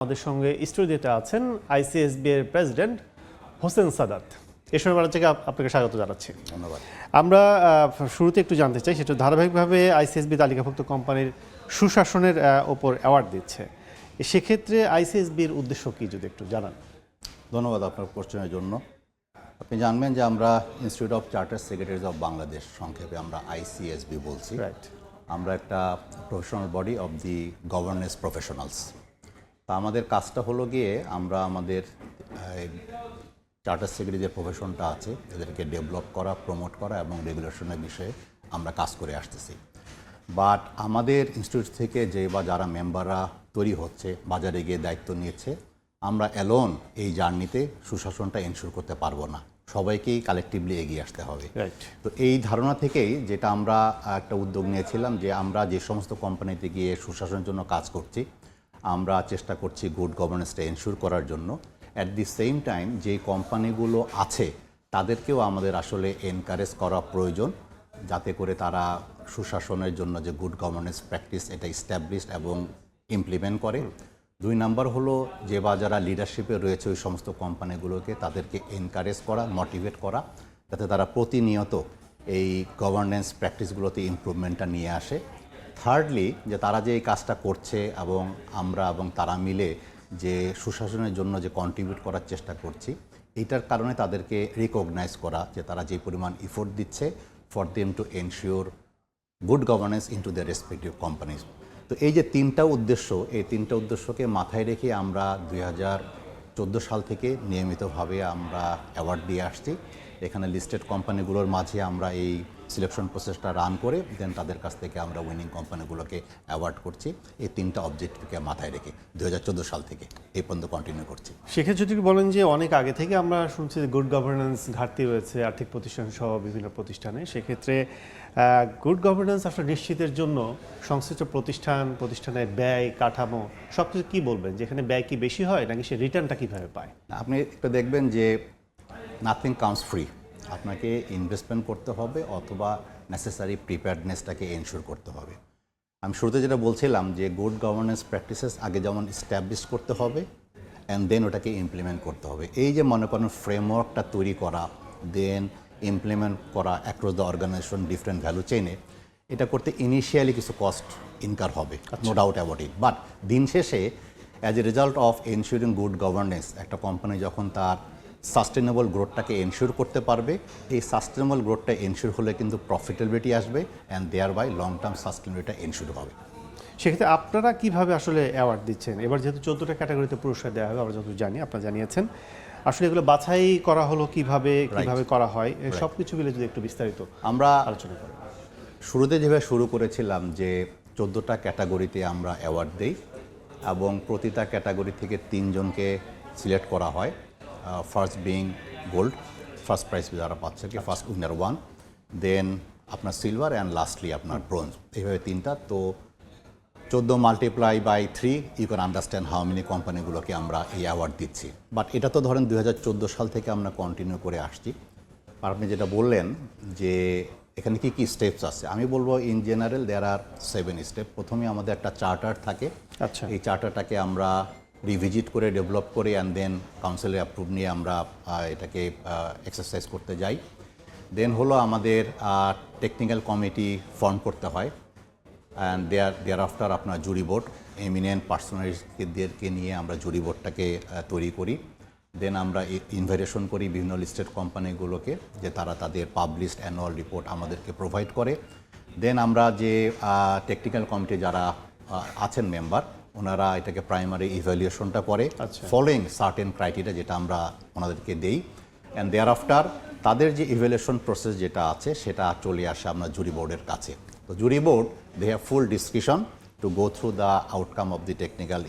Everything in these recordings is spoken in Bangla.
আমাদের সঙ্গে স্টুডিওতে আছেন আইসিএসবি এর প্রেসিডেন্ট হোসেন সাদাত। এই সময় থেকে আপনাকে স্বাগত জানাচ্ছি। ধন্যবাদ। আমরা শুরুতে একটু জানতে চাই, সেটা ধারাবাহিকভাবে আইসিএসবি তালিকাভুক্ত কোম্পানির সুশাসনের ওপর অ্যাওয়ার্ড দিচ্ছে। সেক্ষেত্রে আইসিএসবির উদ্দেশ্য কি যদি একটু জানান। ধন্যবাদ আপনার কোশ্চেনের জন্য। আপনি জানবেন যে আমরা institute of chartered secretaries of Bangladesh, সংক্ষেপে আমরা আইসিএসবি বলছি। রাইট। আমরা একটা professional body of the governance professionals. তা আমাদের কাজটা হলো গিয়ে আমরা আমাদের চার্টার সেক্রেটারি যে প্রফেশনটা আছে এদেরকে ডেভেলপ করা, প্রমোট করা এবং রেগুলেশনের বিষয়ে আমরা কাজ করে আসতেছি। বাট আমাদের ইনস্টিটিউট থেকে যে বা যারা মেম্বাররা তৈরি হচ্ছে, বাজারে গিয়ে দায়িত্ব নিয়েছে, আমরা অ্যালোন এই জার্নিতে সুশাসনটা এনশিওর করতে পারবো না, সবাইকেই কালেকটিভলি এগিয়ে আসতে হবে। তো এই ধারণা থেকেই যেটা আমরা একটা উদ্যোগ নিয়েছিলাম যে আমরা যে সমস্ত কোম্পানিতে গিয়ে সুশাসনের জন্য কাজ করছি, আমরা চেষ্টা করছি গুড গভর্নেন্সটা এনশিওর করার জন্য। অ্যাট দি সেম টাইম যে কোম্পানিগুলো আছে তাদেরকেও আমাদের আসলে এনকারেজ করা প্রয়োজন, যাতে করে তারা সুশাসনের জন্য যে গুড গভর্নেন্স প্র্যাকটিস এটা ইস্টাবলিশড এবং ইমপ্লিমেন্ট করে। 2 নাম্বার হলো যে বা যারা লিডারশিপে রয়েছে ওই সমস্ত কোম্পানিগুলোকে তাদেরকে এনকারেজ করা, মোটিভেট করা, যাতে তারা প্রতিনিয়ত এই গভর্নেন্স প্র্যাকটিসগুলোতে ইমপ্রুভমেন্টটা নিয়ে আসে। থার্ডলি যে তারা যে এই কাজটা করছে এবং আমরা এবং তারা মিলে যে সুশাসনের জন্য যে কন্ট্রিবিউট করার চেষ্টা করছি, এইটার কারণে তাদেরকে রিকগনাইজ করা যে তারা যে পরিমাণ এফোর্ট দিচ্ছে for them to ensure good governance into the respective companies. তো এই যে 3টা উদ্দেশ্য, এই 3টা উদ্দেশ্যকে মাথায় রেখে আমরা 2014 সাল থেকে নিয়মিতভাবে আমরা অ্যাওয়ার্ড দিয়ে আসছি। এখানে লিস্টেড কোম্পানিগুলোর মাঝে আমরা এই সিলেকশন প্রসেসটা রান করে দেন তাদের কাছ থেকে আমরা উইনিং কোম্পানিগুলোকে অ্যাওয়ার্ড করছি। এই 3টা অবজেক্টিভকে মাথায় রেখে 2014 সাল থেকে এই পর্যন্ত কন্টিনিউ করছি। সেক্ষেত্রে যদি বলেন যে অনেক আগে থেকে আমরা শুনছি যে গুড গভর্নেন্স ঘাটতি রয়েছে আর্থিক প্রতিষ্ঠান সহ বিভিন্ন প্রতিষ্ঠানে, সেক্ষেত্রে গুড গভর্নেন্স আসলে নিশ্চিতের জন্য সংশ্লিষ্ট প্রতিষ্ঠানের ব্যয়, কাঠামো সব কিছু কী বলবেন, যেখানে ব্যয় কি বেশি হয় নাকি সে রিটার্নটা কীভাবে পায়? আপনি একটু দেখবেন যে নাথিং কামস ফ্রি। আপনাকে ইনভেস্টমেন্ট করতে হবে অথবা নেসেসারি প্রিপেয়ারনেসটাকে এনশিওর করতে হবে। আমি শুরুতে যেটা বলছিলাম যে গুড গভর্নেন্স প্র্যাকটিসেস আগে যেমন এস্টাবলিশ করতে হবে অ্যান্ড দেন ওটাকে ইমপ্লিমেন্ট করতে হবে। এই যে মনে করেন ফ্রেমওয়ার্কটা তৈরি করা, দেন ইমপ্লিমেন্ট করা across the organization different value চেইনে, এটা করতে ইনিশিয়ালি কিছু কস্ট ইনকার হবে, no doubt about it. But দিন শেষে as a result of ensuring good governance, একটা কোম্পানি যখন তার সাস্টেনেবল গ্রোথটাকে এনশিওর করতে পারবে, এই সাস্টেনেবল গ্রোথটা এনশিওর হলে কিন্তু প্রফিটেবিলিটি আসবে and thereby long term সাস্টেনেবিলিটিটা এনশিওর হবে। সেক্ষেত্রে আপনারা কিভাবে আসলে অ্যাওয়ার্ড দিচ্ছেন? এবার যেহেতু 14টা ক্যাটাগরিতে পুরস্কার দেওয়া হবে আমরা যতটুকু জানি, আপনারা জানিয়েছেন, আসলে এগুলো বাছাই করা হলো কিভাবে করা হয়, সব কিছু মিলে যদি একটু বিস্তারিত আমরা আলোচনা করি। শুরুতে যেভাবে শুরু করেছিলাম যে 14টা ক্যাটাগরিতে আমরা অ্যাওয়ার্ড দিই এবং প্রতিটা ক্যাটাগরি থেকে 3 জনকে সিলেক্ট করা হয়। First being gold, first prize যারা পাচ্ছে কি ফার্স্ট উইনার 1, দেন আপনার সিলভার অ্যান্ড লাস্টলি আপনার ব্রোঞ্জ, এইভাবে 3টা। তো 14 multiply by 3 you can understand how many কোম্পানিগুলোকে আমরা এই অ্যাওয়ার্ড দিচ্ছি। বাট এটা তো ধরেন 2014 সাল থেকে আমরা কন্টিনিউ করে আসছি। আর আপনি যেটা বললেন যে এখানে কি কি স্টেপস আছে, আমি বলবো in general there are 7 step. প্রথমে আমাদের একটা চার্টার থাকে। আচ্ছা। এই চার্টারটাকে আমরা রিভিজিট করে ডেভেলপ করে অ্যান্ড দেন কাউন্সিলের অ্যাপ্রুভ নিয়ে আমরা এটাকে এক্সারসাইজ করতে যাই। দেন হলো আমাদের টেকনিক্যাল কমিটি ফর্ম করতে হয় অ্যান্ড দেয়ার আফটার আপনার জুরি বোর্ড, এমিনেন্ট পার্সোনালিটিদেরকে নিয়ে আমরা জুরি বোর্ডটাকে তৈরি করি। দেন আমরা ইনভাইটেশন করি বিভিন্ন লিস্টেড কোম্পানিগুলোকে যে তারা তাদের পাবলিশড অ্যানুয়াল রিপোর্ট আমাদেরকে প্রোভাইড করে। দেন আমরা যে টেকনিক্যাল কমিটি যারা আছেন মেম্বার, ওনারা এটাকে প্রাইমারি ইভ্যালুয়েশনটা করে ফলোইং সার্টেন ক্রাইটেরিয়া যেটা আমরা ওনাদেরকে দেই। অ্যান্ড দেয়ার আফটার তাদের যে ইভ্যালুয়েশন প্রসেস যেটা আছে সেটা চলে আসে আমরা জুরি বোর্ডের কাছে। তো jury board they have full discussion to go through the outcome of the technical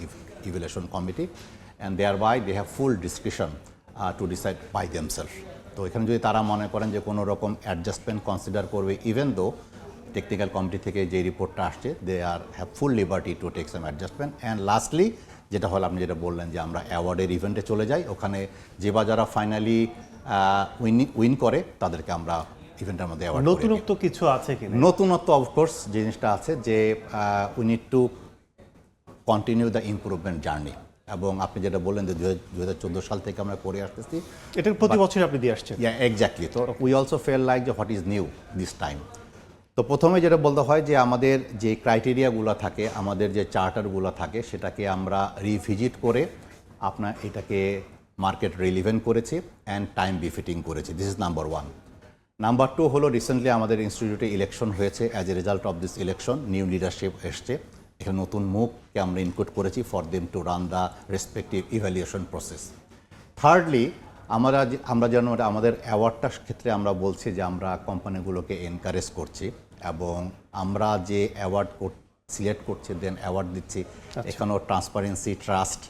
evaluation committee and thereby they have full discussion to decide by themself. তো এখানে যদি তারা মনে করেন যে কোনো রকম অ্যাডজাস্টমেন্ট কনসিডার করবে, ইভেন দো টেকনিক্যাল কমিটি থেকে যে রিপোর্টটা আসছে, they are have full liberty to take some adjustment. And lastly যেটা হলো আপনি যেটা বললেন যে আমরা অ্যাওয়ার্ডের ইভেন্টে চলে যাই, ওখানে যে বা যারা ফাইনালি উইন করে তাদেরকে আমরা ইভেন্টের মধ্যে অ্যাওয়ার্ড। নতুনত্ব কিছু আছে কিনা? নতুনত্ব অফকোর্স জিনিসটা আছে যে we need to continue the improvement journey এবং আপনি যেটা বললেন যে 2014 সাল থেকে আমরা করে আসতেছি। এটা প্রতি বছর আপনি দিয়ে আসছেন। এক্স্যাক্টলি। তো উই অলসো ফেল লাইক যে what is new this time. তো প্রথমে যেটা বলতে হয় যে আমাদের যে ক্রাইটেরিয়াগুলো থাকে, আমাদের যে চার্টারগুলো থাকে, সেটাকে আমরা রিভিজিট করে আপনার এটাকে মার্কেট রিলিভেন্ট করেছি অ্যান্ড টাইম বিফিটিং করেছি। This is number 1। নাম্বার 2 হলো রিসেন্টলি আমাদের ইনস্টিটিউটে ইলেকশন হয়েছে। As a result of this election new leadership এসছে। এখানে নতুন মুখকে আমরা ইনক্লুড করেছি for them to run the respective evaluation process. Thirdly আমরা যেন আমাদের অ্যাওয়ার্ডটার ক্ষেত্রে আমরা বলছি যে আমরা কোম্পানিগুলোকে এনকারেজ করছি এবং আমরা যে অ্যাওয়ার্ড সিলেক্ট করছি দেন অ্যাওয়ার্ড দিচ্ছি, এখানেও ট্রান্সপারেন্সি, ট্রাস্ট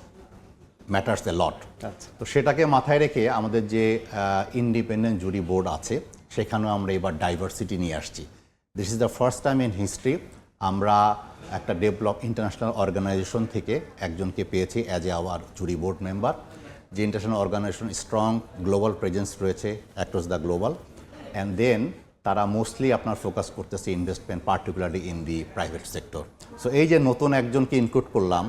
ম্যাটার্স এ লট। তো সেটাকে মাথায় রেখে আমাদের যে ইন্ডিপেন্ডেন্ট জুরি বোর্ড আছে সেখানেও আমরা এবার ডাইভার্সিটি নিয়ে আসছি। This is the first time in history আমরা একটা ডেভেলপ ইন্টারন্যাশনাল অর্গানাইজেশন থেকে একজনকে পেয়েছি as a our jury board member. যে international organization strong global presence রয়েছে across the global, and then তারা মোস্টলি আপনার ফোকাস করতেছে investment particularly in the private sector. So এই যে নতুন একজনকে ইনক্লুড করলাম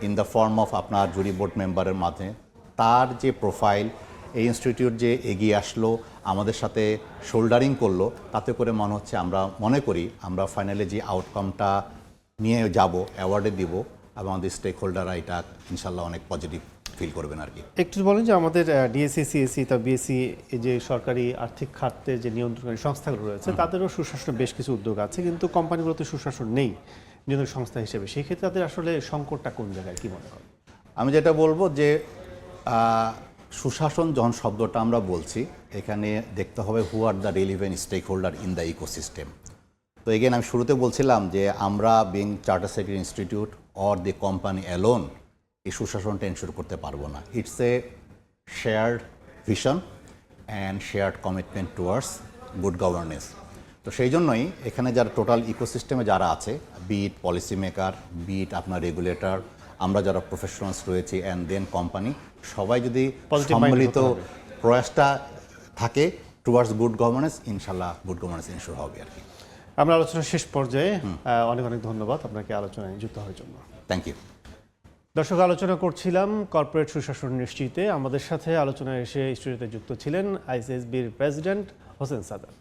ইন দ্য ফর্ম অফ আপনার জুরি বোর্ড মেম্বারের মাধ্যমে, তার যে প্রোফাইল, এই ইনস্টিটিউট যে এগিয়ে আসলো আমাদের সাথে শোল্ডারিং করলো, তাতে করে মনে হচ্ছে আমরা মনে করি আমরা ফাইনালি যে আউটকামটা নিয়ে যাব অ্যাওয়ার্ডে দিব এবং আমাদের স্টেক হোল্ডাররা এটা ইনশাল্লাহ অনেক পজিটিভ ফিল করবেন আর কি। একটু বলেন যে আমাদের ডিএসসি, সিএসসি, তা বিএসসি, এই যে সরকারি আর্থিক খাতের যে নিয়ন্ত্রণকারী সংস্থাগুলো রয়েছে তাদেরও সুশাসনের বেশ কিছু উদ্যোগ আছে, কিন্তু কোম্পানিগুলোতে সুশাসন নেই নিয়ন্ত্রণ সংস্থা হিসেবে। সেই ক্ষেত্রে তাদের আসলে সংকটটা কোন জায়গায়, কি মনে করেন? আমি যেটা বলবো যে সুশাসন যখন শব্দটা আমরা বলছি, এখানে দেখতে হবে who are the relevant stakeholder in the ecosystem. তো এগেন আমি শুরুতে বলছিলাম যে আমরা being charter secretary institute or the company alone এই সুশাসনটা এনশিওর করতে পারবো না। It's a shared vision and shared commitment towards good governance. তো সেই জন্যই এখানে যারা টোটাল ইকোসিস্টেমে যারা আছে, বিট পলিসি মেকার, বিট আপনার রেগুলেটর, আমরা যারা প্রফেশনালস রয়েছি অ্যান্ড দেন কোম্পানি, সবাই যদি সম্মিলিত প্রয়াসটা থাকে টুয়ার্ডস গুড গভর্নেন্স, ইনশাল্লাহ গুড গভর্নেন্স এনশিওর হবে আর কি। আমরা আলোচনার শেষ পর্যায়ে, অনেক অনেক ধন্যবাদ আপনাকে আলোচনায় যুক্ত হওয়ার জন্য। Thank you. দর্শক, আলোচনা করছিলাম কর্পোরেট সুশাসন নিশ্চিতে। আমাদের সাথে আলোচনায় এসে স্টুডিওতে যুক্ত ছিলেন আইসিএসবির প্রেসিডেন্ট হোসেন সাদাত।